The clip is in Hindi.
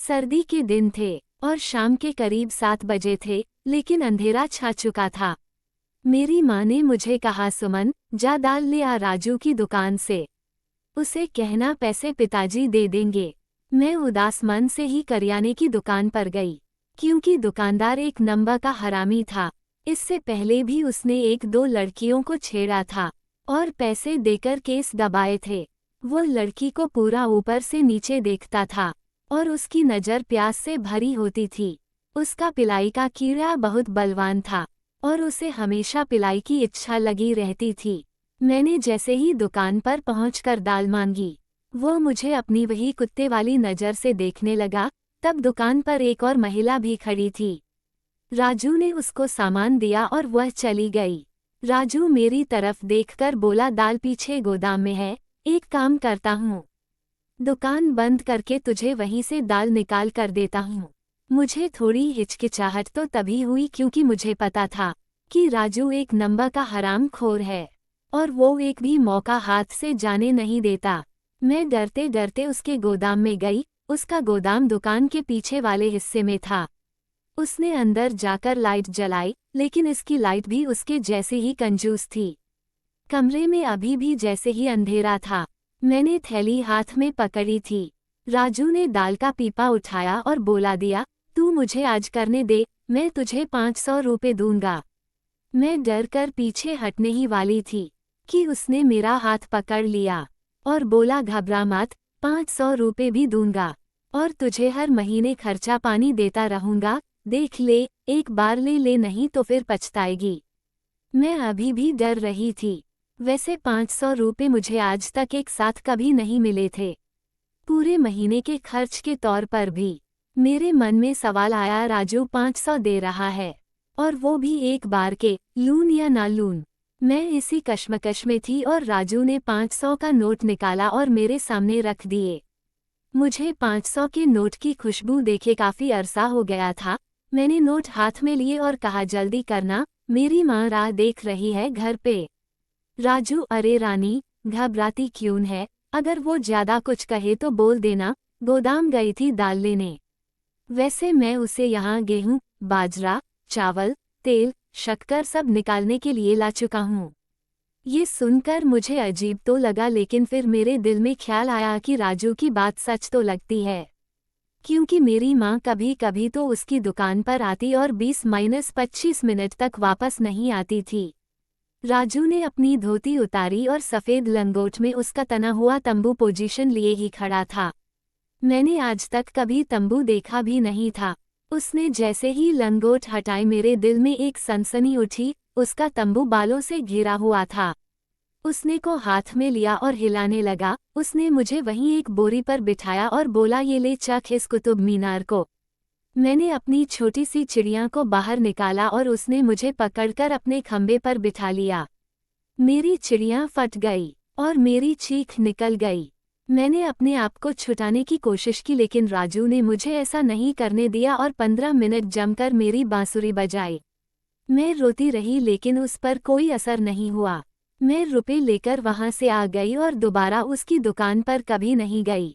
सर्दी के दिन थे और शाम के करीब 7 बजे थे, लेकिन अंधेरा छा चुका था। मेरी माँ ने मुझे कहा, सुमन, जा दाल ले आ राजू की दुकान से। उसे कहना पैसे पिताजी दे देंगे। मैं उदास मन से ही करियाने की दुकान पर गई, क्योंकि दुकानदार एक नंबर का हरामी था। इससे पहले भी उसने 1-2 लड़कियों को छेड़ा था और पैसे देकर केस दबाए थे। वो लड़की को पूरा ऊपर से नीचे देखता था और उसकी नज़र प्यास से भरी होती थी। उसका पिलाई का कीड़ा बहुत बलवान था और उसे हमेशा पिलाई की इच्छा लगी रहती थी। मैंने जैसे ही दुकान पर पहुंचकर दाल मांगी, वो मुझे अपनी वही कुत्ते वाली नज़र से देखने लगा। तब दुकान पर एक और महिला भी खड़ी थी। राजू ने उसको सामान दिया और वह चली गई। राजू मेरी तरफ देखकर बोला, दाल पीछे गोदाम में है, एक काम करता हूँ, दुकान बंद करके तुझे वहीं से दाल निकाल कर देता हूँ। मुझे थोड़ी हिचकिचाहट तो तभी हुई क्योंकि मुझे पता था कि राजू एक नंबर का हरामखोर है और वो एक भी मौका हाथ से जाने नहीं देता। मैं डरते डरते उसके गोदाम में गई। उसका गोदाम दुकान के पीछे वाले हिस्से में था। उसने अंदर जाकर लाइट जलाई, लेकिन इसकी लाइट भी उसके जैसे ही कंजूस थी। कमरे में अभी भी जैसे ही अंधेरा था। मैंने थैली हाथ में पकड़ी थी। राजू ने दाल का पीपा उठाया और बोला दिया, तू मुझे आज करने दे, मैं तुझे 500 रुपये दूंगा। मैं डर कर पीछे हटने ही वाली थी कि उसने मेरा हाथ पकड़ लिया और बोला, घबरा मत, 500 रुपये भी दूंगा और तुझे हर महीने खर्चा पानी देता रहूंगा। देख ले, एक बार ले ले, नहीं तो फिर पछताएगी। मैं अभी भी डर रही थी। वैसे 500 रुपये मुझे आज तक एक साथ कभी नहीं मिले थे, पूरे महीने के खर्च के तौर पर भी। मेरे मन में सवाल आया, राजू 500 दे रहा है और वो भी एक बार के, लून या ना लून। मैं इसी कश्मकश में थी और राजू ने 500 का नोट निकाला और मेरे सामने रख दिए। मुझे 500 के नोट की खुशबू देखे काफ़ी अरसा हो गया था। मैंने नोट हाथ में लिए और कहा, जल्दी करना, मेरी माँ राह देख रही है घर पे। राजू, अरे रानी, घबराती क्यों है, अगर वो ज़्यादा कुछ कहे तो बोल देना, गोदाम गई थी दाल लेने। वैसे मैं उसे यहाँ गेहूँ, बाजरा, चावल, तेल, शक्कर सब निकालने के लिए ला चुका हूँ। ये सुनकर मुझे अजीब तो लगा, लेकिन फिर मेरे दिल में ख्याल आया कि राजू की बात सच तो लगती है, क्योंकि मेरी माँ कभी कभी तो उसकी दुकान पर आती और 20-25 मिनट तक वापस नहीं आती थी। राजू ने अपनी धोती उतारी और सफ़ेद लंगोट में उसका तना हुआ तंबू पोजीशन लिए ही खड़ा था। मैंने आज तक कभी तंबू देखा भी नहीं था। उसने जैसे ही लंगोट हटाई, मेरे दिल में एक सनसनी उठी। उसका तंबू बालों से घिरा हुआ था। उसने को हाथ में लिया और हिलाने लगा। उसने मुझे वहीं एक बोरी पर बिठाया और बोला, ये ले चख इस कुतुब मीनार को। मैंने अपनी छोटी सी चिड़िया को बाहर निकाला और उसने मुझे पकड़कर अपने खंबे पर बिठा लिया। मेरी चिड़िया फट गई और मेरी चीख निकल गई। मैंने अपने आप को छुटाने की कोशिश की, लेकिन राजू ने मुझे ऐसा नहीं करने दिया और 15 मिनट जमकर मेरी बांसुरी बजाई। मैं रोती रही, लेकिन उस पर कोई असर नहीं हुआ। मैं रुपए लेकर वहां से आ गई और दोबारा उसकी दुकान पर कभी नहीं गई।